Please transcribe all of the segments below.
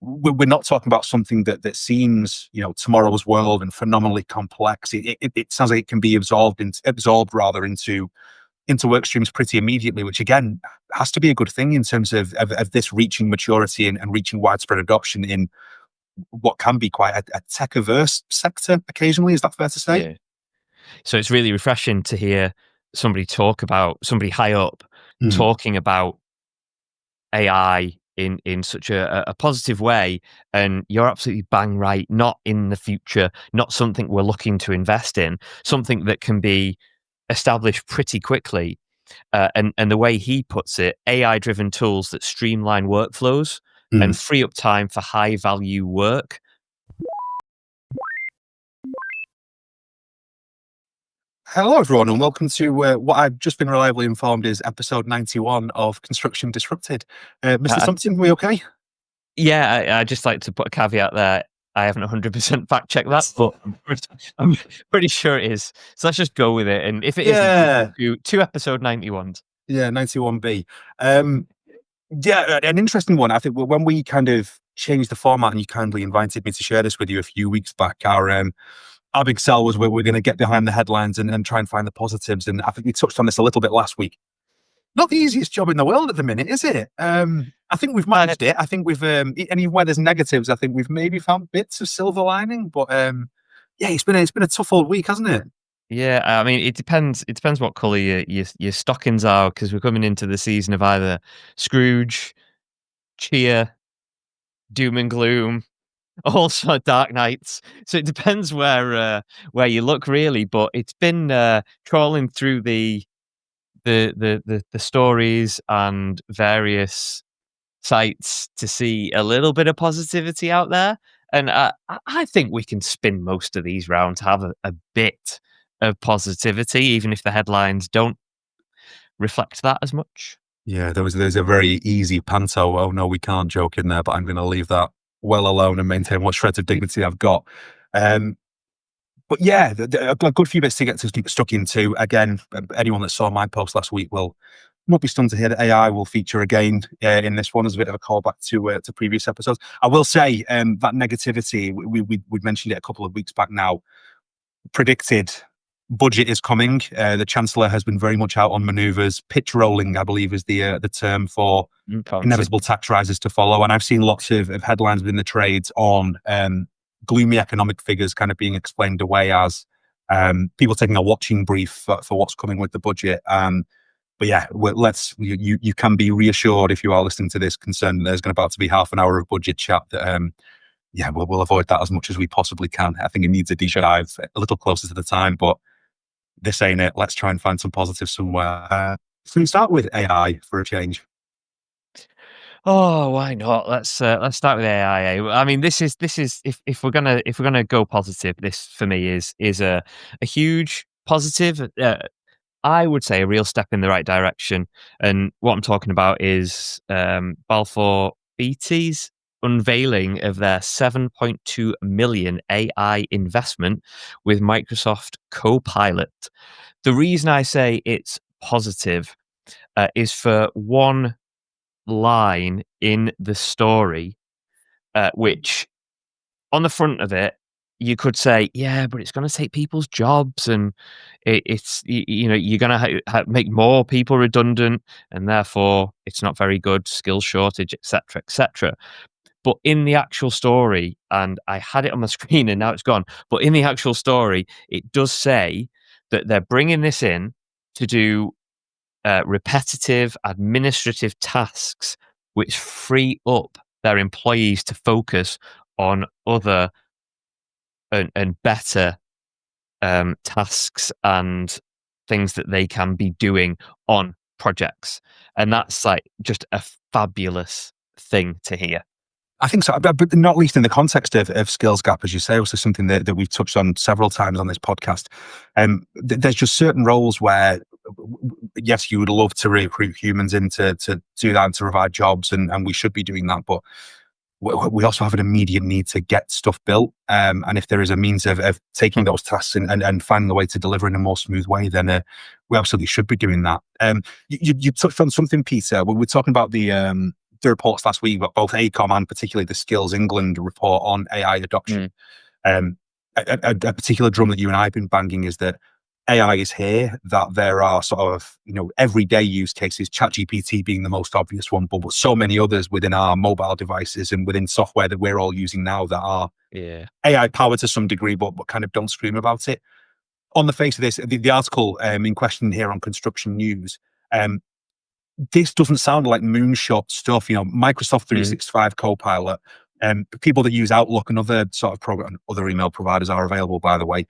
we're not talking about something that seems, tomorrow's world and phenomenally complex. It sounds like it can be absorbed rather into work streams pretty immediately, which again has to be a good thing in terms of this reaching maturity and reaching widespread adoption in what can be quite a tech-averse sector occasionally. Is that fair to say? Yeah. So it's really refreshing to hear somebody high up talking about AI in such a positive way. And you're absolutely bang right. Not in the future, not something we're looking to invest in, something that can be established pretty quickly. And the way he puts it, AI-driven tools that streamline workflows and free up time for high-value work. Hello, everyone, and welcome to what I've just been reliably informed is episode 91 of Construction Disrupted. Mr. Thompson, are we okay? Yeah, I just like to put a caveat there. I haven't 100% fact-checked that, but I'm pretty sure it is. So let's just go with it. And if it isn't, two episode 91s. Yeah, 91B. An interesting one. I think when we kind of changed the format and you kindly invited me to share this with you a few weeks back, our big sell was we're going to get behind the headlines and try and find the positives. And I think we touched on this a little bit last week. Not the easiest job in the world at the minute, is it? I think we've managed it. I think we've, and even where there's negatives, I think we've maybe found bits of silver lining. But it's been a tough old week, hasn't it? Yeah, I mean, it depends. It depends what colour your stockings are, because we're coming into the season of either Scrooge, cheer, doom and gloom, also Dark Knights. So it depends where you look, really. But it's been trawling through the stories and various sites to see a little bit of positivity out there, and I think we can spin most of these round to have a bit of positivity, even if the headlines don't reflect that as much. Yeah, there's a very easy panto. Oh no, we can't joke in there, but I'm going to leave that well alone and maintain what shreds of dignity I've got. But yeah, a good few bits to get stuck into. Again, anyone that saw my post last week will not be stunned to hear that AI will feature again in this one as a bit of a callback to previous episodes. I will say that negativity, we mentioned it a couple of weeks back now, predicted budget is coming. The Chancellor has been very much out on manoeuvres. Pitch rolling, I believe, is the term for inevitable tax rises to follow. And I've seen lots of headlines within the trades on gloomy economic figures kind of being explained away as people taking a watching brief for what's coming with the budget. But yeah, you can be reassured if you are listening to this concerned there's about to be half an hour of budget chat that we'll avoid that as much as we possibly can. I think it needs a deep dive a little closer to the time, but this ain't it. Let's try and find some positives somewhere. So we start with AI for a change. Oh, why not? Let's start with AI. I mean, this is if we're gonna go positive, this for me is a huge positive. I would say a real step in the right direction. And what I'm talking about is Balfour Beatty's unveiling of their 7.2 million AI investment with Microsoft Copilot. The reason I say it's positive is for one line in the story, which on the front of it, you could say, yeah, but it's going to take people's jobs, and it's you're going to make more people redundant, and therefore it's not very good, skill shortage, etc., etc. But in the actual story, and I had it on the screen and now it's gone, but in the actual story, it does say that they're bringing this in to do repetitive administrative tasks which free up their employees to focus on other and better tasks and things that they can be doing on projects. And that's like just a fabulous thing to hear. I think so, but not least in the context of skills gap, as you say, also something that we've touched on several times on this podcast. There's just certain roles where, yes, you would love to recruit humans in to do that and to provide jobs, and we should be doing that, but we also have an immediate need to get stuff built. And if there is a means of taking those tasks and finding a way to deliver in a more smooth way, then we absolutely should be doing that. You touched on something, Peter. We're talking about the the reports last week, but both ACOM and particularly the Skills England report on AI adoption. A particular drum that you and I have been banging is that AI is here, that there are sort of, everyday use cases, ChatGPT being the most obvious one, but so many others within our mobile devices and within software that we're all using now that are AI powered to some degree, but kind of don't scream about it. On the face of this, the article in question here on Construction News, this doesn't sound like moonshot stuff. Microsoft 365 Copilot, people that use Outlook and other sort of program, other email providers are available, by the way.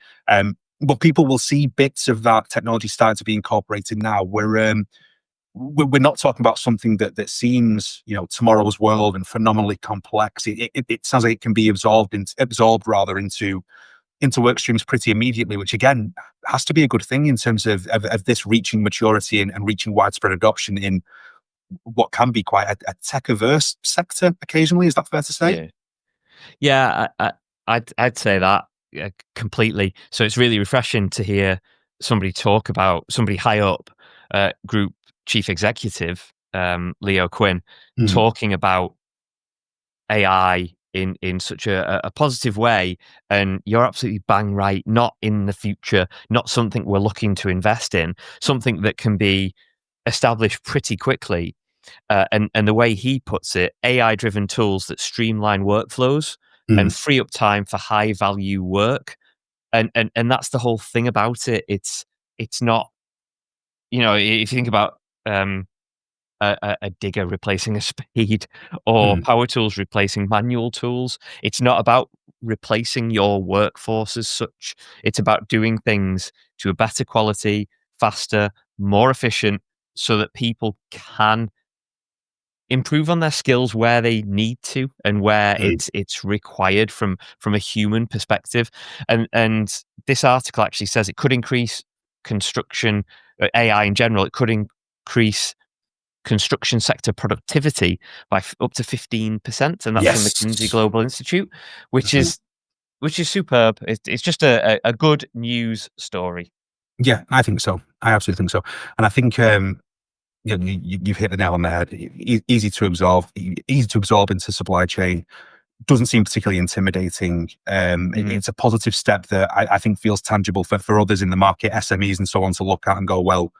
But people will see bits of that technology starting to be incorporated now. We're not talking about something that seems, tomorrow's world and phenomenally complex. It sounds like it can be absorbed into work streams pretty immediately, which again has to be a good thing in terms of this reaching maturity and reaching widespread adoption in what can be quite a tech-averse sector occasionally. Is that fair to say? Yeah, I'd say that completely. So it's really refreshing to hear somebody high up, group chief executive, Leo Quinn, talking about AI in such a positive way. And you're absolutely bang right. Not in the future, not something we're looking to invest in, something that can be established pretty quickly. And the way he puts it, AI-driven tools that streamline workflows and free up time for high-value work. And that's the whole thing about it. It's not, if you think about a digger replacing a spade or power tools replacing manual tools, it's not about replacing your workforce as such. It's about doing things to a better quality, faster, more efficient, so that people can improve on their skills where they need to and where it's required from a human perspective. And this article actually says it could increase construction, AI in general, it could increase construction sector productivity by up to 15%, and that's from the Kinsey Global Institute, which is superb. It's just a good news story. Yeah, I think so. I absolutely think so. And I think you've hit the nail on the head. Easy to absorb into supply chain. Doesn't seem particularly intimidating. It's a positive step that I think feels tangible for others in the market, SMEs and so on, to look at and go, well,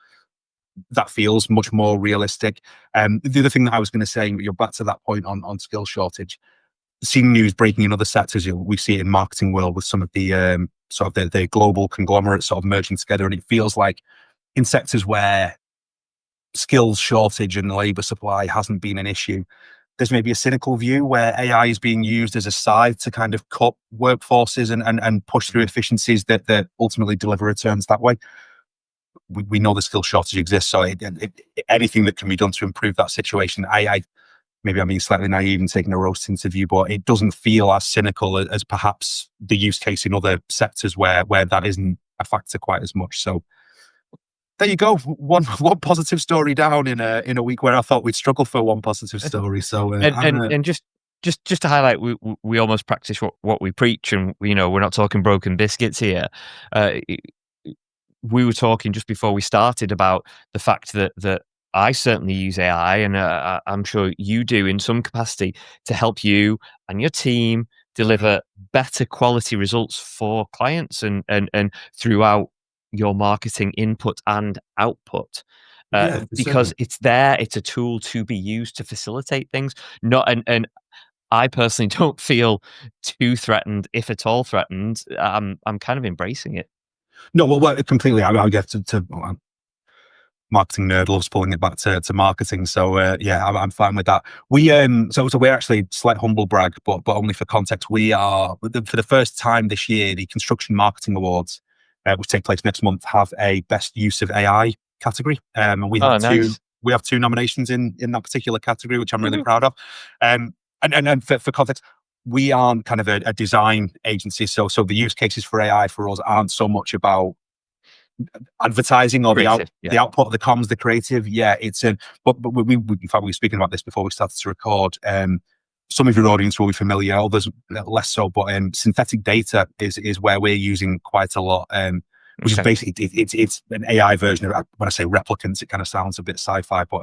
that feels much more realistic. The other thing that I was going to say, you're back to that point on skill shortage. Seeing news breaking in other sectors, we see it in marketing world with some of the sort of the global conglomerates sort of merging together, and it feels like in sectors where skills shortage and labour supply hasn't been an issue, there's maybe a cynical view where AI is being used as a side to kind of cut workforces and push through efficiencies that ultimately deliver returns that way. We know the skill shortage exists, so anything that can be done to improve that situation, maybe I'm being slightly naive and taking a roast interview, but it doesn't feel as cynical as perhaps the use case in other sectors where that isn't a factor quite as much. So there you go, one positive story down in a week where I thought we'd struggle for one positive story. So and just to highlight, we almost practice what we preach, and we're not talking broken biscuits here. We were talking just before we started about the fact that I certainly use AI, and I'm sure you do in some capacity, to help you and your team deliver better quality results for clients and throughout your marketing input and output. Because it's there, it's a tool to be used to facilitate things. And I personally don't feel too threatened, if at all threatened. I'm kind of embracing it. No, well, completely. I get to marketing nerd loves pulling it back to marketing. So I'm fine with that. We so we're actually, slight humble brag, but only for context. We are for the first time this year, the Construction Marketing Awards, which take place next month, have a best use of AI category. And we have two nominations in that particular category, which I'm really proud of. And for context, we aren't kind of a design agency, so the use cases for AI for us aren't so much about advertising or the output of the comms, the creative. But we in fact, we were speaking about this before we started to record. Some of your audience will be familiar, others less so, but synthetic data is where we're using quite a lot, which is basically it's an AI version of, when I say replicants, it kind of sounds a bit sci-fi, but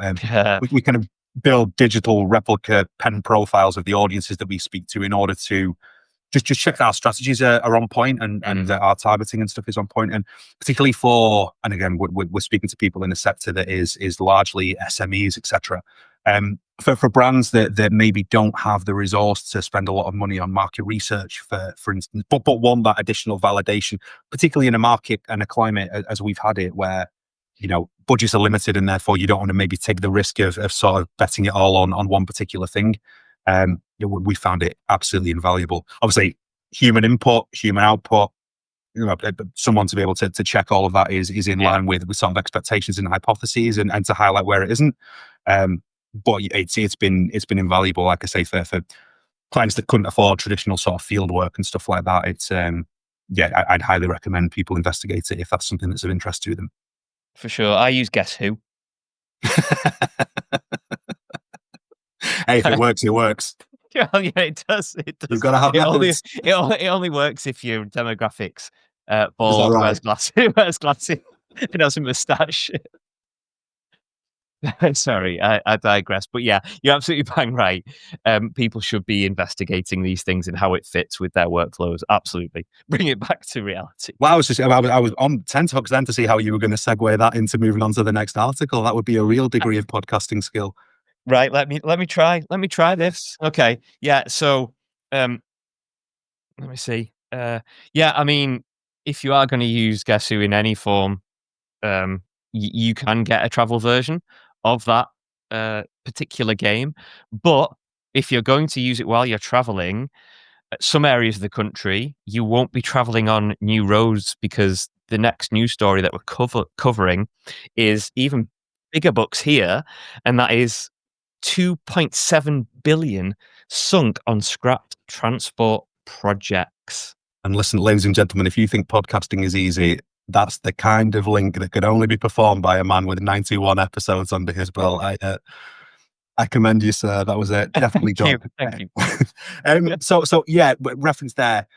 we kind of build digital replica pen profiles of the audiences that we speak to in order to just check that our strategies are on point and that our targeting and stuff is on point. And particularly and again, we're speaking to people in a sector that is largely SMEs, etc. For brands that maybe don't have the resource to spend a lot of money on market research, for instance, but want that additional validation, particularly in a market and a climate as we've had it, where budgets are limited and therefore you don't want to maybe take the risk of sort of betting it all on one particular thing. We found it absolutely invaluable. Obviously, human input, human output. Someone to be able to check all of that is in line with sort of expectations and hypotheses, and to highlight where it isn't. But it's been invaluable. Like I say, for clients that couldn't afford traditional sort of field work and stuff like that, it's I'd highly recommend people investigate it if that's something that's of interest to them. For sure. I use Guess Who. Hey, if it works, it works. Yeah, it does. It does. You've got to have methods. It only works if your demographics Is bald, that wears right? glasses, and has a moustache. Sorry, I digress. But yeah, you're absolutely bang right. People should be investigating these things and how it fits with their workflows. Absolutely. Bring it back to reality. Well, I was on tenterhooks then to see how you were going to segue that into moving on to the next article. That would be a real degree of podcasting skill. Right. Let me try. Let me try this. Okay. Yeah. So, let me see. Yeah. I mean, if you are going to use Guess Who in any form, you can get a travel version of that particular game. But if you're going to use it while you're traveling, some areas of the country, you won't be traveling on new roads, because the next news story that we're covering is even bigger bucks here, and that is 2.7 billion sunk on scrapped transport projects. And listen, ladies and gentlemen, if you think podcasting is easy, that's the kind of link that could only be performed by a man with 91 episodes under his belt. I commend you, sir. That was definitely done. Thank you. So yeah, reference there.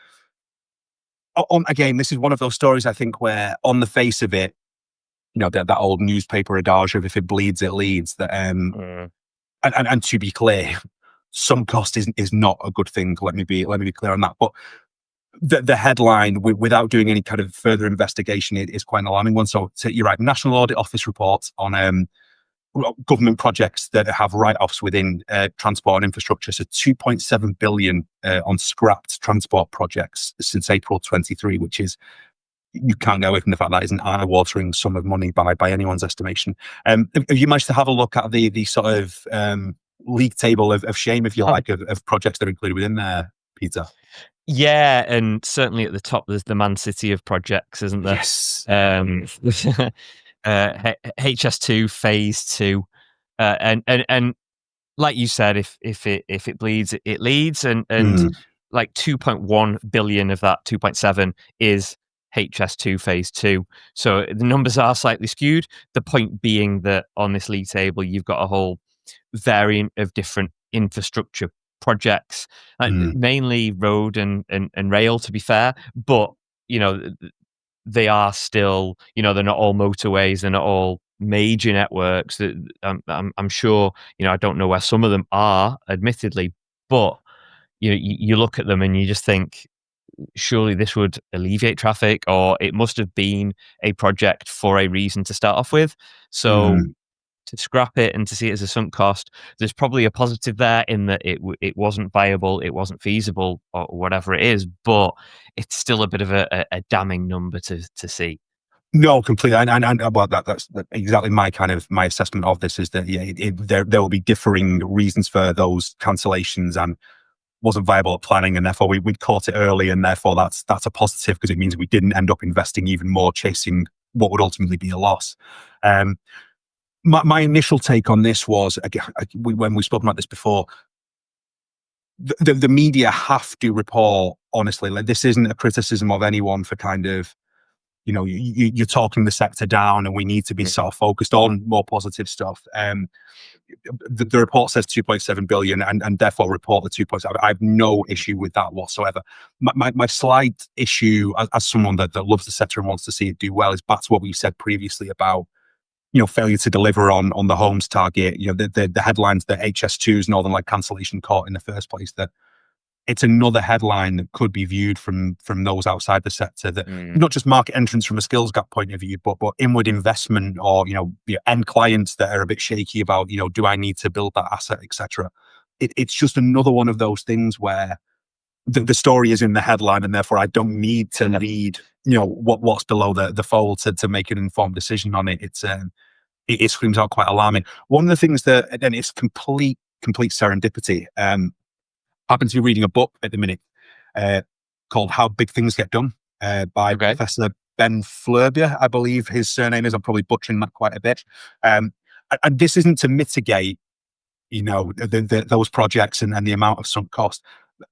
Again, this is one of those stories, I think, where on the face of it, that old newspaper adage of "if it bleeds, it leads." That and to be clear, some cost is not a good thing. Let me be clear on that. But the headline, without doing any kind of further investigation, it is quite an alarming one. So you're right. National Audit Office reports on government projects that have write-offs within transport and infrastructure. So 2.7 billion on scrapped transport projects since April 23, which is, you can't go away from the fact that is an eye-watering sum of money by anyone's estimation. Have you managed to have a look at the sort of league table of shame, if you like, of projects that are included within there, Peter? Yeah, and certainly at the top there's the Man City of projects, isn't there? Yes. HS2 phase 2, and like you said, if it bleeds, it leads, and like 2.1 billion of that 2.7 is HS2 phase 2. So the numbers are slightly skewed. The point being that on this league table, you've got a whole variant of different infrastructure projects, mainly road and rail, to be fair, but they are still, they're not all motorways, they're not all major networks. That I'm sure, I don't know where some of them are, admittedly, but you look at them and you just think, surely this would alleviate traffic, or it must have been a project for a reason to start off with. So to scrap it and to see it as a sunk cost, there's probably a positive there in that it wasn't viable, it wasn't feasible, or whatever it is, but it's still a bit of a damning number to see. No, completely, and well, that's exactly my assessment of this, is that there will be differing reasons for those cancellations, and wasn't viable at planning, and therefore we'd caught it early, and therefore that's a positive, because it means we didn't end up investing even more, chasing what would ultimately be a loss. My initial take on this was, again, when we've spoken about this before, the media have to report honestly. Like, this isn't a criticism of anyone for kind of, you're talking the sector down, and we need to be sort of focused on more positive stuff. The report says 2.7 billion, and therefore report the 2.7. I have no issue with that whatsoever. My slight issue, as someone that loves the sector and wants to see it do well, is back to what we said previously about failure to deliver on the homes target. The headlines that HS2's Northern Light cancellation caught in the first place. That it's another headline that could be viewed from those outside the sector, that not just market entrance from a skills gap point of view, but inward investment, or end clients that are a bit shaky about do I need to build that asset, etc. It's just another one of those things where the story is in the headline, and therefore I don't need to read what's below the fold to make an informed decision on it. It screams out quite alarming. One of the things that, and it's complete serendipity. Happen to be reading a book at the minute called How Big Things Get Done by Professor Ben Flerbier, I believe his surname is. I'm probably butchering that quite a bit. And this isn't to mitigate, those projects and the amount of sunk cost.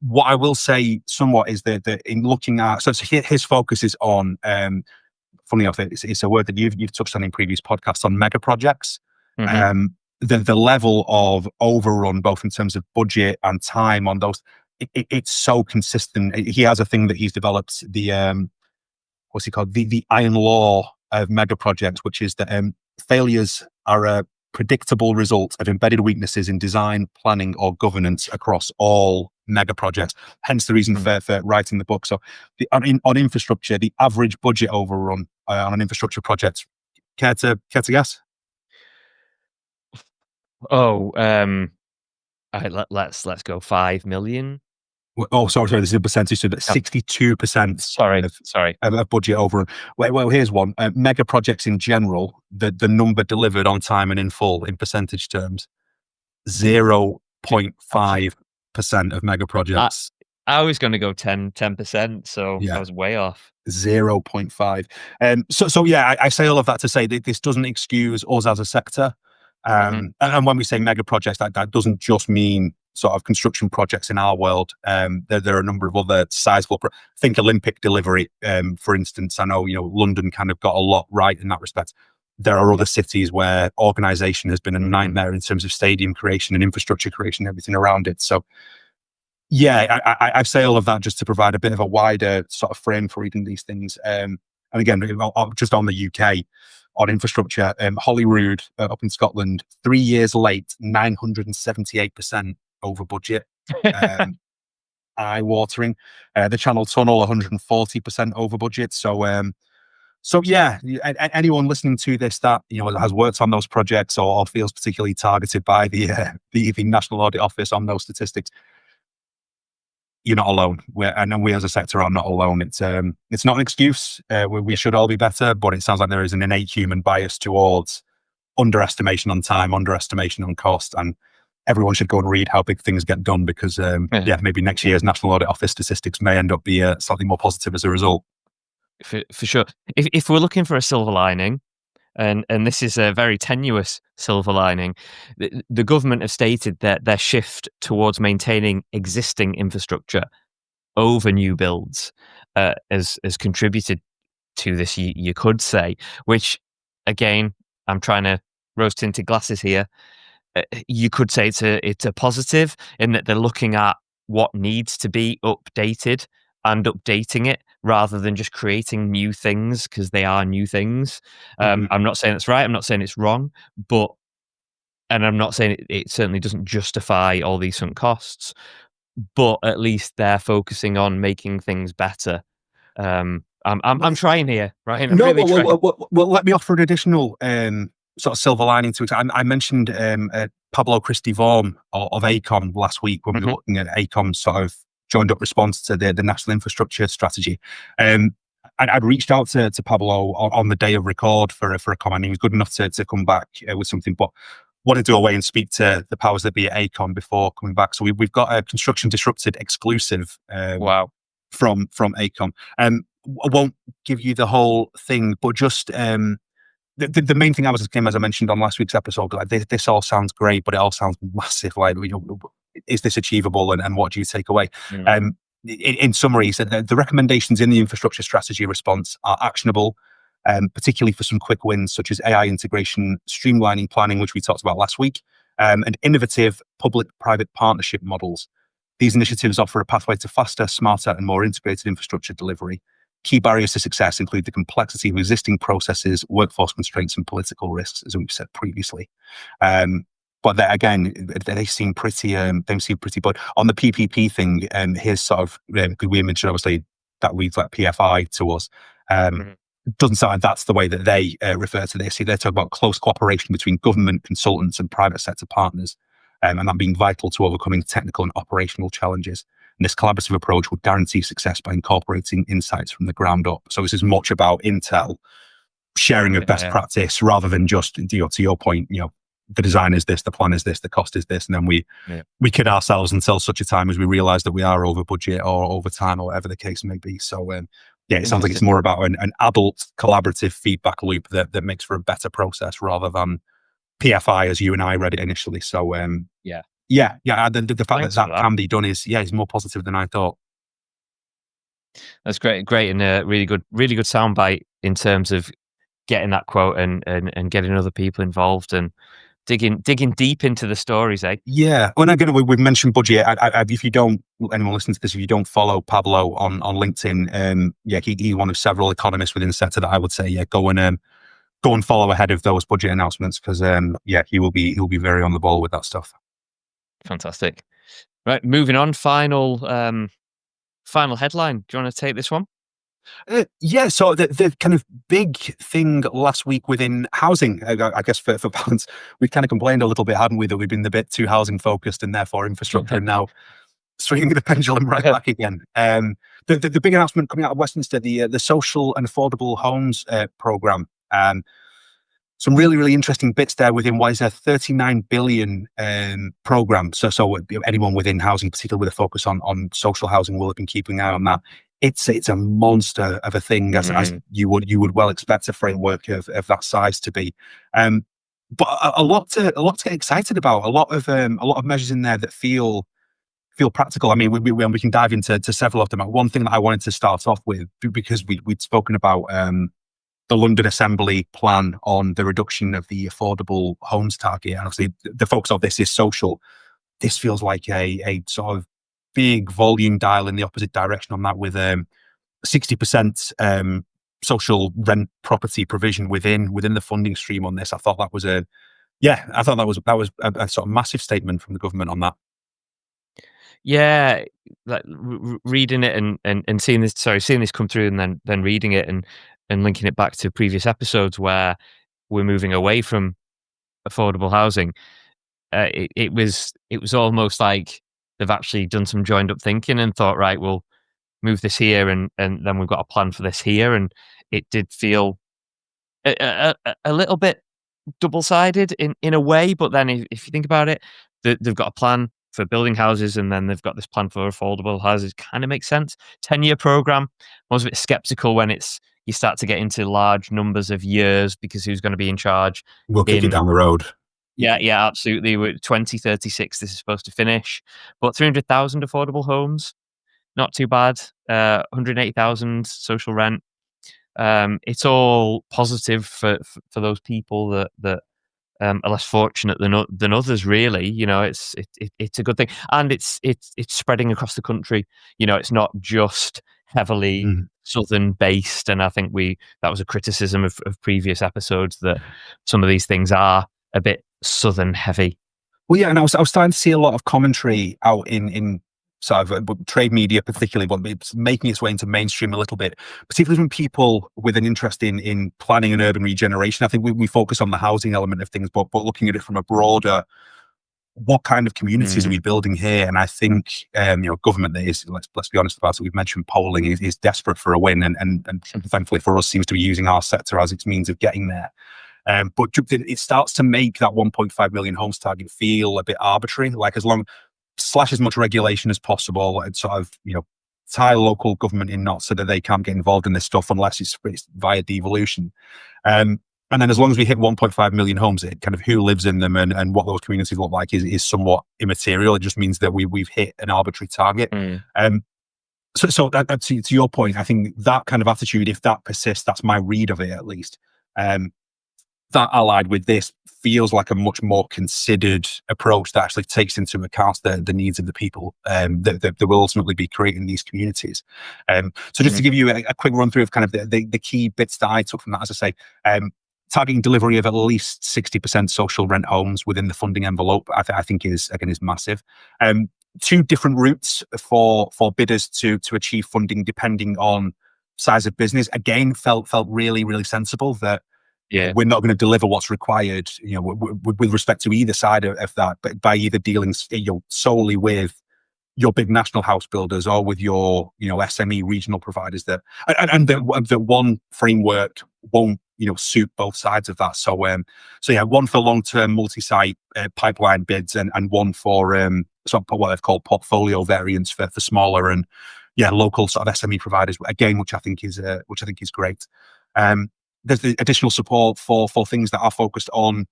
What I will say somewhat is that in looking at, so his focus is on, funny enough, it's a word that you've touched on in previous podcasts, on mega projects. The level of overrun, both in terms of budget and time on those, it's so consistent. He has a thing that he's developed, the what's he called, the iron law of mega projects, which is that failures are a predictable result of embedded weaknesses in design, planning, or governance across all mega projects. Hence the reason for writing the book. So on infrastructure, the average budget overrun on an infrastructure project, care to guess? Let's go 5 million. Oh, sorry. This is a percentage. So 62%. Sorry. Of budget overrun. Well, here's one. Mega projects in general, the number delivered on time and in full in percentage terms, 0.5% of mega projects. I was going to go 10%, so I was way off. 0.5. So yeah, I say all of that to say that this doesn't excuse us as a sector. And when we say mega projects, that doesn't just mean sort of construction projects in our world. There are a number of other sizable, think Olympic delivery, for instance. I know, London kind of got a lot right in that respect. There are other cities where organisation has been a nightmare in terms of stadium creation and infrastructure creation, everything around it. So yeah, I say all of that just to provide a bit of a wider sort of frame for reading these things. And again, just on the UK, on infrastructure, Holyrood up in Scotland, 3 years late, 978% over budget. Eye-watering. The Channel Tunnel, 140% over budget. So yeah, anyone listening to this that has worked on those projects or feels particularly targeted by the National Audit Office on those statistics, you're not alone. We as a sector are not alone. It's not an excuse. We should all be better, but it sounds like there is an innate human bias towards underestimation on time, underestimation on cost, and everyone should go and read How Big Things Get Done, because maybe next year's National Audit Office statistics may end up be slightly more positive as a result. For sure. If we're looking for a silver lining, and this is a very tenuous silver lining, the government have stated that their shift towards maintaining existing infrastructure over new builds has contributed to this, you could say, which, again, I'm trying to rose-tinted glasses here. You could say it's a positive in that they're looking at what needs to be updated and updating it rather than just creating new things because they are new things. I'm not saying it's right. I'm not saying it's wrong, and I'm not saying it certainly doesn't justify all these sunk costs, but at least they're focusing on making things better. I'm trying here, right? Well, let me offer an additional sort of silver lining to it. I mentioned Pablo Christie Vaughan of AECOM last week when we were looking at AECOM's sort of joined up response to the national infrastructure strategy. I'd reached out to Pablo on the day of record for a comment. He was good enough to come back with something, but wanted to go away and speak to the powers that be at AECOM before coming back. So we've got a Construction Disrupted exclusive from AECOM. I won't give you the whole thing, but just the main thing I was asking, as I mentioned on last week's episode, like this all sounds great, but it all sounds massive. Like, is this achievable, and what do you take away? In summary, he said that the recommendations in the infrastructure strategy response are actionable, particularly for some quick wins such as AI integration, streamlining planning, which we talked about last week, and innovative public-private partnership models. These initiatives offer a pathway to faster, smarter, and more integrated infrastructure delivery. Key barriers to success include the complexity of existing processes, workforce constraints, and political risks, as we've said previously. But again, they seem pretty. But on the PPP thing, here's sort of we mentioned obviously that reads like PFI to us. Doesn't sound like that's the way that they refer to this. They talk about close cooperation between government, consultants, and private sector partners, and that being vital to overcoming technical and operational challenges. And this collaborative approach would guarantee success by incorporating insights from the ground up. So this is much about Intel sharing of best practice rather than just, to your point, the design is this, the plan is this, the cost is this, and then we kid ourselves until such a time as we realize that we are over budget or over time or whatever the case may be. So it sounds like it's more about an adult collaborative feedback loop that makes for a better process rather than PFI as you and I read it initially. So the fact that can be done is more positive than I thought. That's great, and a really good soundbite in terms of getting that quote and getting other people involved and digging deep into the stories, eh? Yeah. Well, again, we've mentioned budget. If you don't, anyone listening to this, if you don't follow Pablo on LinkedIn, he's one of several economists within the sector that I would say, go and follow ahead of those budget announcements because, he'll be very on the ball with that stuff. Fantastic. Right, moving on. Final headline. Do you want to take this one? So the kind of big thing last week within housing, I guess for balance, we've kind of complained a little bit, hadn't we, that we've been a bit too housing focused and therefore infrastructure, and now swinging the pendulum right back again. The big announcement coming out of Westminster, the social and affordable homes program. Some really, really interesting bits there within what is a 39 billion program. So anyone within housing, particularly with a focus on social housing, will have been keeping an eye on that. It's a monster of a thing, as you would well expect a framework of that size to be. But a lot to get excited about. A lot of measures in there that feel practical. I mean, we can dive into several of them. One thing that I wanted to start off with, because we'd spoken about the London Assembly plan on the reduction of the affordable homes target, and obviously the focus of this is social. This feels like a sort of big volume dial in the opposite direction on that, with 60% social rent property provision within the funding stream on this. I thought that was a sort of massive statement from the government on that. Yeah, like reading it and seeing this come through, and then reading it and linking it back to previous episodes where we're moving away from affordable housing. It was almost like they've actually done some joined up thinking and thought, right, we'll move this here, and then we've got a plan for this here. And it did feel a little bit double-sided in a way, but then if you think about it, they've got a plan for building houses, and then they've got this plan for affordable houses. Kind of makes sense. 10-year program. I was a bit skeptical when you start to get into large numbers of years, because who's going to be in charge? We'll kick it down the road. Yeah, absolutely. We're 2036, this is supposed to finish. But 300,000 affordable homes, not too bad. 180,000 social rent. It's all positive for those people that are less fortunate than others. Really, it's a good thing, and it's spreading across the country. It's not just heavily southern based, and I think that was a criticism of previous episodes, that some of these things are a bit southern heavy. Well, yeah, and I was starting to see a lot of commentary out in sort of trade media, particularly, but it's making its way into mainstream a little bit, particularly from people with an interest in planning and urban regeneration. I think we focus on the housing element of things, but looking at it from a broader, what kind of communities are we building here? And I think government is, let's be honest about it, we've mentioned polling is desperate for a win, and thankfully for us seems to be using our sector as its means of getting there. But it starts to make that 1.5 million homes target feel a bit arbitrary. Like, slash as much regulation as possible, and sort of tie local government in knots so that they can't get involved in this stuff unless it's via devolution. And then as long as we hit 1.5 million homes, it kind of who lives in them and what those communities look like is somewhat immaterial. It just means that we've hit an arbitrary target. So that, to your point, I think that kind of attitude, if that persists, that's my read of it at least. that allied with this feels like a much more considered approach that actually takes into account the needs of the people that will ultimately be creating these communities. So just to give you a quick run through of kind of the key bits that I took from that, as I say, targeting delivery of at least 60% social rent homes within the funding envelope, I think is massive. Two different routes for bidders to achieve funding depending on size of business. Again, felt really sensible that we're not going to deliver what's required, with respect to either side of that, but by either dealing solely with your big national house builders or with your SME regional providers and that one framework won't suit both sides of that. So one for long-term multi-site pipeline bids and one for sort of what they've called portfolio variants for smaller and local sort of SME providers, again, which I think is great. There's the additional support for things that are focused on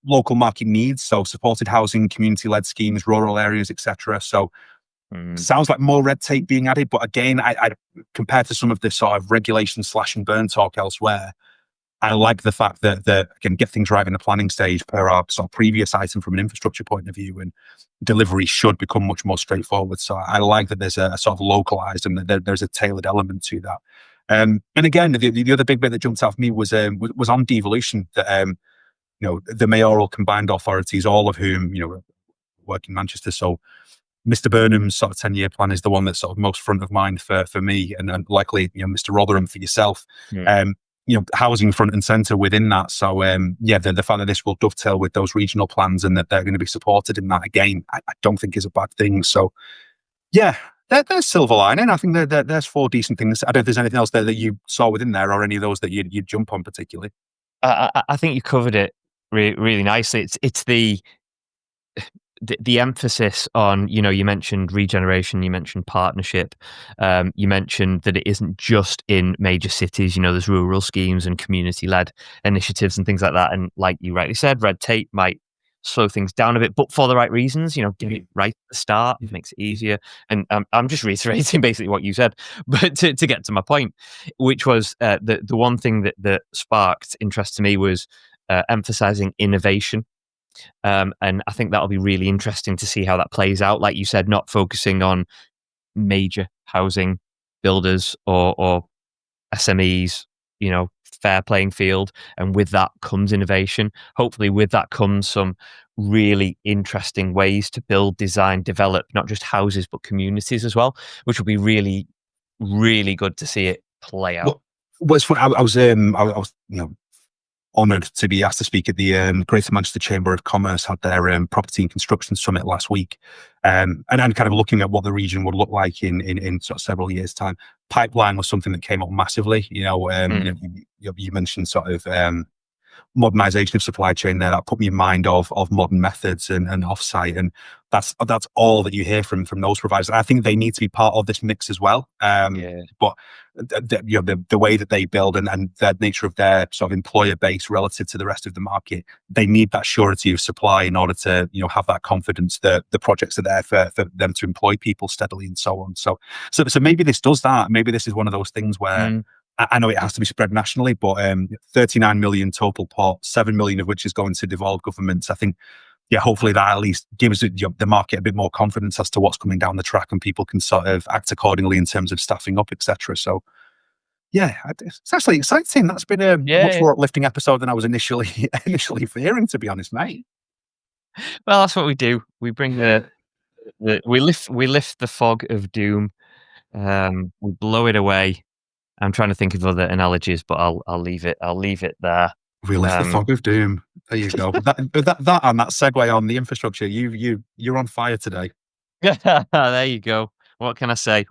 local market needs, so supported housing, community-led schemes, rural areas, etc. So sounds like more red tape being added, but again, I compared to some of this sort of regulation slash and burn talk elsewhere, I like the fact that again, get things right in the planning stage per our sort of previous item from an infrastructure point of view, and delivery should become much more straightforward. So I like that there's a sort of localized and that there's a tailored element to that. And again, the other big bit that jumped out for me was on devolution. That the mayoral combined authorities, all of whom work in Manchester. So Mr. Burnham's sort of 10-year plan is the one that's sort of most front of mind for me, and likely Mr. Rotherham for yourself. Housing front and centre within that. So the fact that this will dovetail with those regional plans and that they're going to be supported in that, again, I don't think is a bad thing. So there's silver lining. I think there's four decent things. I don't know if there's anything else there that you saw within there, or any of those that you'd jump on particularly. I think you covered it really nicely. It's the emphasis on, you mentioned regeneration, you mentioned partnership, you mentioned that it isn't just in major cities. There's rural schemes and community-led initiatives and things like that. And like you rightly said, red tape might slow things down a bit, but for the right reasons. Get it right at the start, it makes it easier. And I'm just reiterating basically what you said, but to get to my point, which was the one thing that sparked interest to me was emphasizing innovation. And I think that'll be really interesting to see how that plays out. Like you said, not focusing on major housing builders or SMEs, fair playing field. And with that comes innovation. Hopefully with that comes some really interesting ways to build, design, develop, not just houses, but communities as well, which will be really, really good to see it play out. Well, it's funny. I was honoured to be asked to speak at the Greater Manchester Chamber of Commerce, had their property and construction summit last week, and kind of looking at what the region would look like in sort of several years' time. Pipeline was something that came up massively. You mentioned sort of modernisation of supply chain there. That put me in mind of modern methods and offsite, and that's all that you hear from those providers. I think they need to be part of this mix as well. But the way that they build and the nature of their sort of employer base relative to the rest of the market, they need that surety of supply in order to have that confidence that the projects are there for them to employ people steadily and so on. So maybe this does that. Maybe this is one of those things where I know it has to be spread nationally, but 39 million total pot, 7 million of which is going to devolved governments. I think, hopefully that at least gives the market a bit more confidence as to what's coming down the track, and people can sort of act accordingly in terms of staffing up, etc. So, it's actually exciting. That's been a much more uplifting episode than I was initially fearing, to be honest, mate. Well, that's what we do. We bring we lift the fog of doom. We blow it away. I'm trying to think of other analogies, but I'll leave it. I'll leave it there. We lift the fog of doom. There you go. that and that segue on the infrastructure. You're on fire today. There you go. What can I say?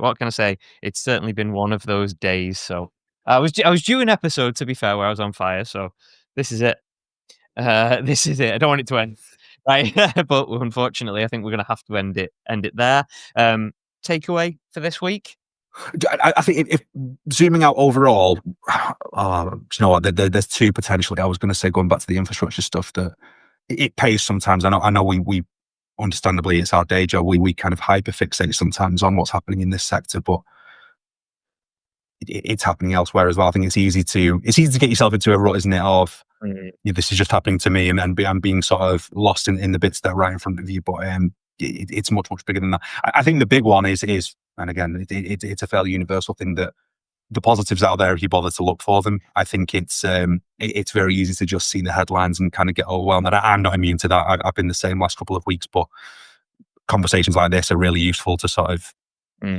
It's certainly been one of those days. So I was due an episode, to be fair, where I was on fire. So this is it. This is it. I don't want it to end, right? But unfortunately, I think we're going to have to end it there. Takeaway for this week. I think if zooming out overall, you know what? There's two potentially. I was going to say, going back to the infrastructure stuff, that it pays sometimes. I know we understandably, it's our day job. We kind of hyperfixate sometimes on what's happening in this sector, but it's happening elsewhere as well. I think it's easy to get yourself into a rut, isn't it? Of this is just happening to me, and I'm being sort of lost in the bits that are right in front of you. But it's much bigger than that. I think the big one is, and again, it's a fairly universal thing, that the positives out there, if you bother to look for them. I think it's very easy to just see the headlines and kind of get overwhelmed. And I'm not immune to that. I've been the same last couple of weeks, but conversations like this are really useful to sort of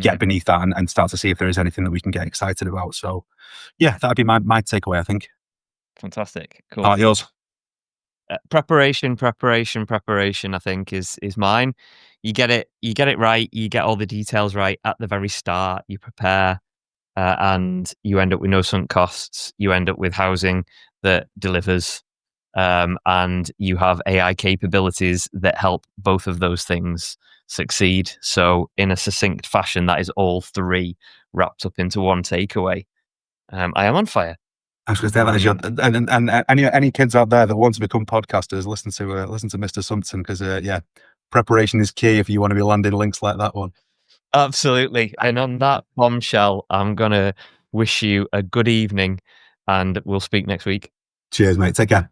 get beneath that and start to see if there is anything that we can get excited about. So yeah, that'd be my takeaway, I think. Fantastic. Cool. How about yours? Preparation, I think is mine. You get it right. You get all the details right at the very start. You prepare, and you end up with no sunk costs. You end up with housing that delivers, and you have AI capabilities that help both of those things succeed. So in a succinct fashion, that is all three wrapped up into one takeaway. I am on fire. I was going to say that as your, and any kids out there that want to become podcasters, listen to Mr. Sumpton, because yeah, preparation is key if you want to be landing links like that one. Absolutely. And on that bombshell, I'm gonna wish you a good evening, and we'll speak next week. Cheers, mate. Take care.